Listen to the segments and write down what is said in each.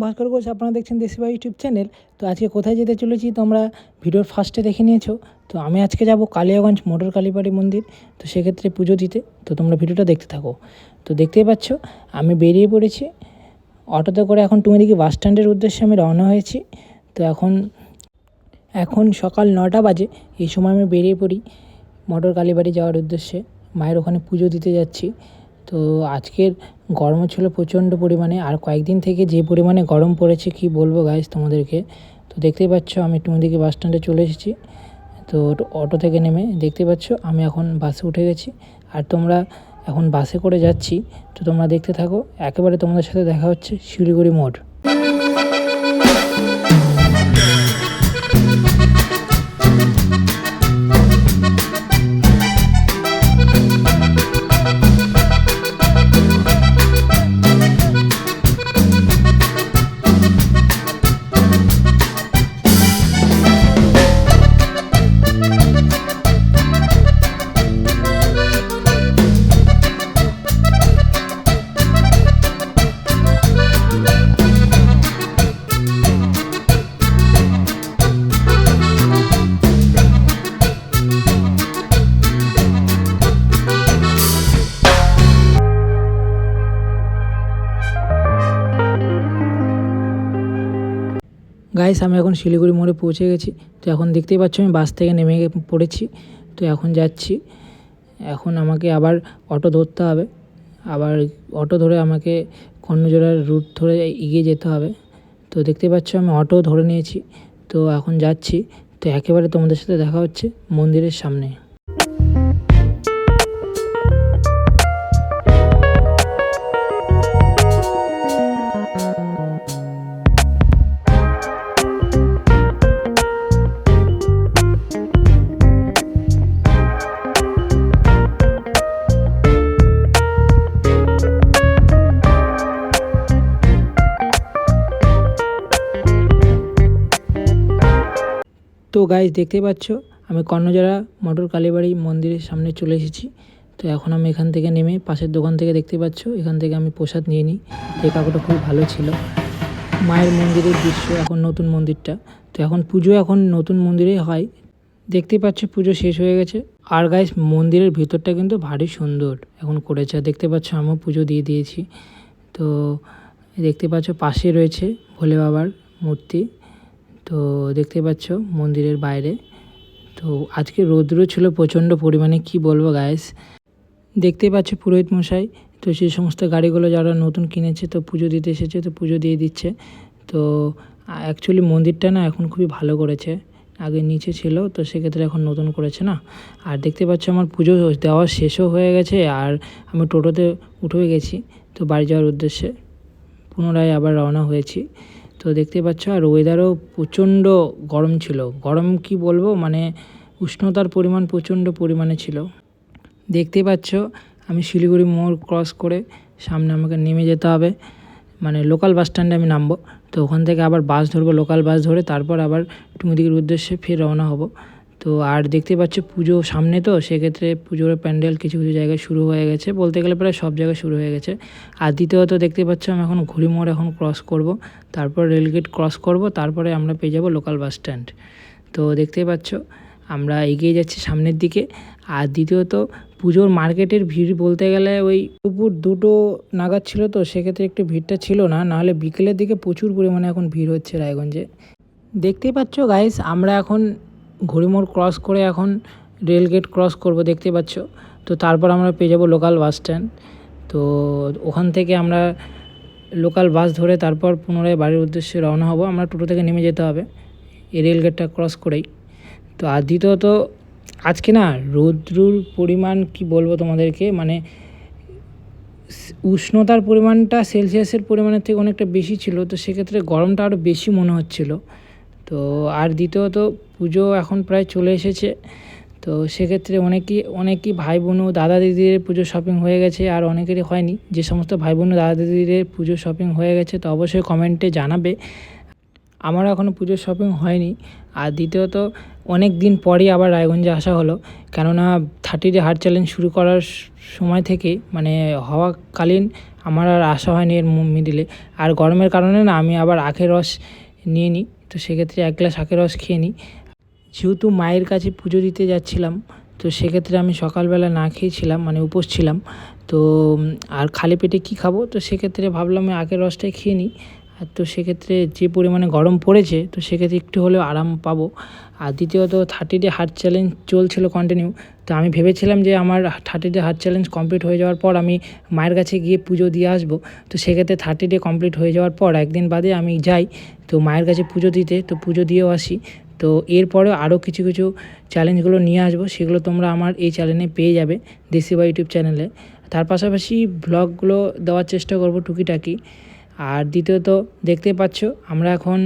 ভাস্কর ঘোষ, আপনারা দেখছেন দেশিবাই YouTube channel. তো আজকে কোথায় যেতে চলেছি তোমরা ভিডিওর ফার্স্টে দেখে নিয়েছো। তো আমি আজকে যাব কালিয়াগঞ্জ মোটর কালীবাড়ি মন্দির। তো সেক্ষেত্রে পুজো দিতে। তো তোমরা ভিডিওটা দেখতে থাকো। তো দেখতেই পাচ্ছ আমি বেরিয়ে পড়েছি অটোতে করে। এখন টুঙ্গিদিঘি বাস স্ট্যান্ডের উদ্দেশ্যে আমি রওনা হয়েছি। তো এখন সকাল 9টা বাজে। এই সময় আমি বেরিয়ে পড়ি মোটর কালীবাড়ি যাওয়ার উদ্দেশ্যে। মায়ের ওখানে পুজো দিতে যাচ্ছি। তো আজকের গরমও ছিল প্রচণ্ড পরিমাণে, আর কয়েকদিন থেকে যে পরিমাণে গরম পড়েছে কি বলবো গাইস তোমাদেরকে। তো দেখতেই পাচ্ছ আমি টুঙ্গিদিঘি বাস স্ট্যান্ডে চলে এসেছি। তো অটো থেকে নেমে দেখতে পাচ্ছ আমি এখন বাসে উঠে গেছি, আর তোমরা এখন বাসে করে যাচ্ছি। তো তোমরা দেখতে থাকো, একেবারে তোমাদের সাথে দেখা হচ্ছে শিলিগুড়ি মোড়। গাইস আমি এখন শিলিগুড়ি মোড়ে পৌঁছে গেছি। তো এখন দেখতেই পাচ্ছ আমি বাস থেকে নেমে পড়েছি। তো এখন যাচ্ছি। এখন আমাকে আবার অটো ধরতে হবে। আবার অটো ধরে আমাকে কর্ণজোড়ার রুট ধরে এগিয়ে যেতে হবে। তো দেখতে পাচ্ছ আমি অটো ধরে নিয়েছি। তো এখন যাচ্ছি। তো একেবারে তোমাদের সাথে দেখা হচ্ছে মন্দিরের সামনে। তো গাইজ দেখতে পাচ্ছ আমি কর্ণজোড়া মোটর কালীবাড়ি মন্দিরের সামনে চলে এসেছি। তো এখন আমি এখান থেকে নেমে পাশের দোকান থেকে দেখতে পাচ্ছ এখান থেকে আমি প্রসাদ নিয়ে নিই। এই কাকুটা খুব ভালো ছিল। মায়ের মন্দিরের দৃশ্য, এখন নতুন মন্দিরটা। তো এখন পুজো এখন নতুন মন্দিরেই হয়। দেখতে পাচ্ছ পুজো শেষ হয়ে গেছে। আর গাইজ মন্দিরের ভিতরটা কিন্তু ভারী সুন্দর এখন করেছে। দেখতে পাচ্ছ আমিও পুজো দিয়ে দিয়েছি। তো দেখতে পাচ্ছ পাশে রয়েছে ভোলে বাবার মূর্তি। তো দেখতে পাচ্ছ মন্দিরের বাইরে। তো আজকে রৌদ্র ছিল প্রচণ্ড পরিমাণে, কি বলবো গাইস। দেখতে পাচ্ছ পুরোহিত মশাই। তো সেই সমস্ত গাড়িগুলো যারা নতুন কিনেছে তো পুজো দিতে এসেছে, তো পুজো দিয়ে দিচ্ছে। তো অ্যাকচুয়ালি মন্দিরটা না এখন খুবই ভালো করেছে। আগে নিচে ছিল, তো সেক্ষেত্রে এখন নতুন করেছে না। আর দেখতে পাচ্ছ আমার পুজো দেওয়া শেষও হয়ে গেছে, আর আমি টোটোতে উঠে গেছি। তো বাড়ি যাওয়ার উদ্দেশ্যে পুনরায় আবার রওনা হয়েছি। তো দেখতে পাচ্ছ আর ওয়েদারও প্রচণ্ড গরম ছিল। গরম কি বলবো, মানে উষ্ণতার পরিমাণ প্রচণ্ড পরিমাণে ছিল। দেখতে পাচ্ছ আমি শিলিগুড়ি মোড় ক্রস করে সামনে আমাকে নেমে যেতে হবে, মানে লোকাল বাস স্ট্যান্ডে আমি নামবো। তো ওখান থেকে আবার বাস ধরবো, লোকাল বাস ধরে তারপর আবার টুঙ্গিদিঘির উদ্দেশ্যে ফের রওনা হব। তো আর দেখতে পাচ্ছ পুজো সামনে, তো সেক্ষেত্রে পুজোর প্যান্ডেল কিছু কিছু জায়গায় শুরু হয়ে গেছে, বলতে গেলে প্রায় সব জায়গায় শুরু হয়ে গেছে। আর দ্বিতীয়ত দেখতে পাচ্ছ আমি এখন ঘুড়ি মোড় এখন ক্রস করব, তারপর রেলগেট ক্রস করব, তারপরে আমরা পেয়ে যাব লোকাল বাস স্ট্যান্ড। তো দেখতেই পাচ্ছ আমরা এগিয়ে যাচ্ছি সামনের দিকে। আর দ্বিতীয়ত পুজোর মার্কেটের ভিড় বলতে গেলে ওই দুপুর 2টো নাগাদ ছিল, তো সেক্ষেত্রে একটু ভিড়টা ছিল না, নাহলে বিকেলের দিকে প্রচুর পরিমাণে এখন ভিড় হচ্ছে রায়গঞ্জে। দেখতেই পাচ্ছ গাইস আমরা এখন ঘড়িমোড় ক্রস করে এখন রেলগেট ক্রস করব, দেখতে পাচ্ছ। তো তারপর আমরা পেয়ে যাব লোকাল বাস স্ট্যান্ড। তো ওখান থেকে আমরা লোকাল বাস ধরে তারপর পুনরায় বাড়ির উদ্দেশ্যে রওনা হব। আমরা টোটো থেকে নেমে যেতে হবে এই রেলগেটটা ক্রস করেই। তো আর দ্বিতীয়ত আজকে না রৌদ্রুর পরিমাণ কি বলবো তোমাদেরকে, মানে উষ্ণতার পরিমাণটা সেলসিয়াসের পরিমাণের থেকে অনেকটা বেশি ছিল। তো সেক্ষেত্রে গরমটা আরও বেশি মনে হচ্ছিল। তো আর দ্বিতীয়ত পুজো এখন প্রায় চলে এসেছে। তো সেক্ষেত্রে অনেকই ভাই বোন ও দাদা দিদির পুজো শপিং হয়ে গেছে, আর অনেকেরই হয়নি। যে সমস্ত ভাই বোন দাদা দিদির পুজো শপিং হয়ে গেছে তো অবশ্যই কমেন্টে জানাবে। আমারও এখনও পুজোর শপিং হয়নি। আর দ্বিতীয়ত অনেক দিন পরেই আবার রায়গঞ্জে আসা হলো, কেননা 30 ডে হার্ট চ্যালেঞ্জ শুরু করার সময় থেকে মানে হওয়াকালীন আমার আর আসা হয়নি এর মিডিলে। আর গরমের কারণে না আমি আবার আখের রস নিয়ে নিই, তো সেক্ষেত্রে 1 গ্লাস আখের রস খেয়ে নিই। যেহেতু মায়ের কাছে পুজো দিতে যাচ্ছিলাম, তো সেক্ষেত্রে আমি সকালবেলা না খেয়েছিলাম, মানে উপোস ছিলাম। তো আর খালি পেটে কী খাবো, তো সেক্ষেত্রে ভাবলাম আমি আখের রসটাই খেয়ে নিই। আর তো সেক্ষেত্রে যে পরিমাণে গরম পড়েছে, তো সেক্ষেত্রে একটু হলেও আরাম পাবো। আর দ্বিতীয়ত 30 ডে হার্ট চ্যালেঞ্জ চলছিল কন্টিনিউ। তো আমি ভেবেছিলাম যে আমার 30 ডে হার্ট চ্যালেঞ্জ কমপ্লিট হয়ে যাওয়ার পর আমি মায়ের কাছে গিয়ে পুজো দিয়ে আসবো। তো সেক্ষেত্রে 30 ডে কমপ্লিট হয়ে যাওয়ার পর একদিন বাদে আমি যাই তো মায়ের কাছে পুজো দিতে, তো পুজো দিয়েও আসি। তো এরপরেও আরও কিছু কিছু চ্যালেঞ্জগুলো নিয়ে আসবো, সেগুলো তোমরা আমার এই চ্যানেলে পেয়ে যাবে, দেশি বা ইউটিউব চ্যানেলে। তার পাশাপাশি ব্লগগুলো দেওয়ার চেষ্টা করবো টুকিটাকি। আর দ্বিতীয়ত দেখতেই পাচ্ছ আমরা এখন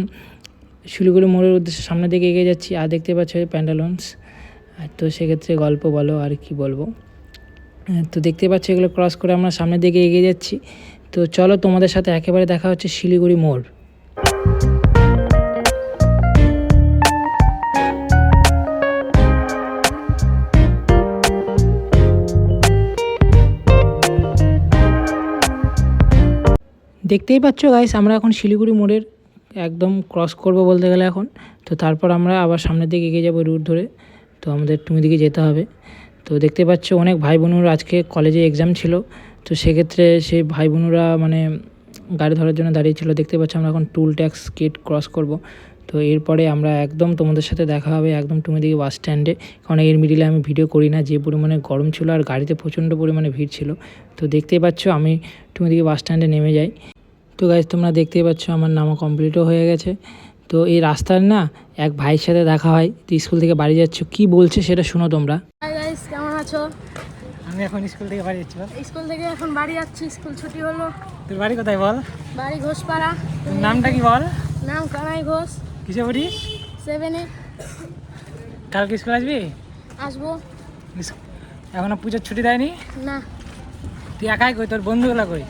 শিলিগুড়ি মোড়ের উদ্দেশ্যে সামনের দিকে এগিয়ে যাচ্ছি। আর দেখতে পাচ্ছ প্যান্টালুনস। তো সেক্ষেত্রে গল্প বলো আর কি বলবো। তো দেখতে পাচ্ছ এগুলো ক্রস করে আমরা সামনের দিকে এগিয়ে যাচ্ছি। তো চলো তোমাদের সাথে একেবারে দেখা হচ্ছে শিলিগুড়ি মোড়। দেখতেই পাচ্ছ গাইস আমরা এখন শিলিগুড়ি মোড়ের একদম ক্রস করব বলতে গেলে এখন। তো তারপর আমরা আবার সামনের দিকে এগিয়ে যাবো রুট ধরে। তো আমাদের টুমি দিকে যেতে হবে। তো দেখতে পাচ্ছ অনেক ভাই বোনেরা আজকে কলেজে এক্সাম ছিল, তো সেক্ষেত্রে সেই ভাই বোনেরা মানে গাড়ি ধরার জন্য দাঁড়িয়েছিল। দেখতে পাচ্ছ আমরা এখন টুল ট্যাক্স গেট ক্রস করব। তো এরপরে আমরা একদম তোমাদের সাথে দেখা হবে একদম টুমি দিকে বাস স্ট্যান্ডে, কারণ এর মিডিলে আমি ভিডিও করি না, যে পরিমাণে গরম ছিল আর গাড়িতে প্রচণ্ড পরিমাণে ভিড় ছিল। তো দেখতেই পাচ্ছ আমি টুমি দিকে বাস স্ট্যান্ডে নেমে যাই। তো গাইজ তোমরা দেখতেই পাচ্ছ আমার নামা কমপ্লিটও হয়ে গেছে। তো এই রাস্তার না এক ভাইয়ের সাথে দেখা হয়, তো স্কুল থেকে বাড়ি যাচ্ছ, কি বলছে সেটা শুনো তোমরা। হাই গাইস, কেমন আছো? আমি এখন স্কুল থেকে বাড়ি যাচ্ছি। স্কুল থেকে এখন বাড়ি যাচ্ছি, স্কুল ছুটি হলো। তোর বাড়ি কোথায় বল? বাড়ি ঘোষপাড়া। তোর নামটা কি বল? নাম কানাই ঘোষ। কিসে পড়িস? 7-এ। কালকে স্কুল আসবি? আসবো। এখনো পুজোর ছুটি দেয়নি? না, তুই একাই কই, তোর বন্ধুগুলো কই?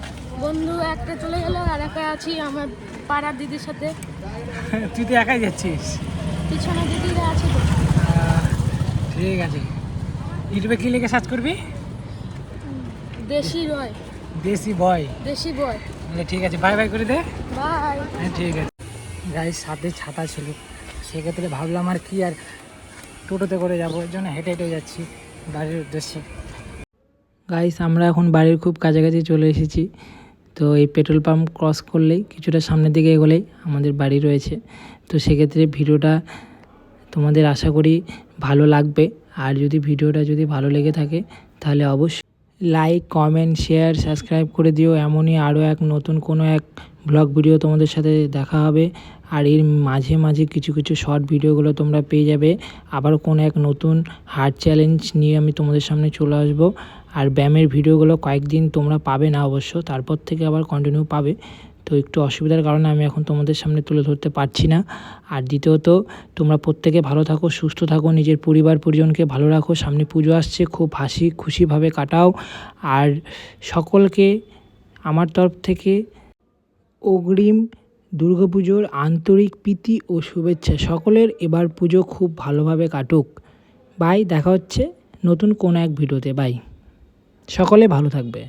বন্ধু একটা চলে গেল আর একা আছি আমার পাড়ার দিদির সাথে। তুই তো একাই যাচ্ছিস? পিছনে দিদিরা আছে তো। ঠিক আছে। ইউটিউবে কি লিখে সার্চ করবি? দেশি রয়। দেশি বয়। দেশি বয়। ঠিক আছে, বাই বাই করে দে। বাই। হ্যাঁ ঠিক আছে। গাড়ির সাথে ছাতা ছিল, সেক্ষেত্রে ভাবলাম আর কি আর টোটোতে করে যাবো, ওই জন্য হেঁটে হেঁটে যাচ্ছি বাড়ির উদ্দেশ্যে। গাইস আমরা এখন বাড়ির খুব কাছাকাছি চলে এসেছি। তো এই পেট্রোল পাম্প ক্রস করলেই কিছুটা সামনের দিকে এগোলেই আমাদের বাড়ি রয়েছে। তো সেক্ষেত্রে ভিডিওটা তোমাদের আশা করি ভালো লাগবে। আর যদি ভিডিওটা যদি ভালো লেগে থাকে তাহলে অবশ্যই লাইক কমেন্ট শেয়ার সাবস্ক্রাইব করে দিও। এমনই আরও এক নতুন কোনো এক ব্লগ ভিডিও তোমাদের সাথে দেখা হবে। আর এর মাঝে মাঝে কিছু কিছু শর্ট ভিডিওগুলো তোমরা পেয়ে যাবে। আবার কোনো এক নতুন হার্ট চ্যালেঞ্জ নিয়ে আমি তোমাদের সামনে চলে আসবো। আর ব্যায়ামের ভিডিওগুলো কয়েকদিন তোমরা পাবে না অবশ্য, তারপর থেকে আবার কন্টিনিউ পাবে। তো একটু অসুবিধার কারণে আমি এখন তোমাদের সামনে তুলে ধরতে পারছি না। আর দ্বিতীয়ত তোমরা প্রত্যেকে ভালো থাকো, সুস্থ থাকো, নিজের পরিবার পরিজনকে ভালো রাখো। সামনে পুজো আসছে, খুব হাসি খুশিভাবে কাটাও। আর সকলকে আমার তরফ থেকে অগ্রিম দুর্গাপুজোর আন্তরিক প্রীতি ও শুভেচ্ছা। সকলের এবার পুজো খুব ভালোভাবে কাটুক। বাই, দেখা হচ্ছে নতুন কোনো এক ভিডিওতে। বাই, সকলে ভালো থাকবে।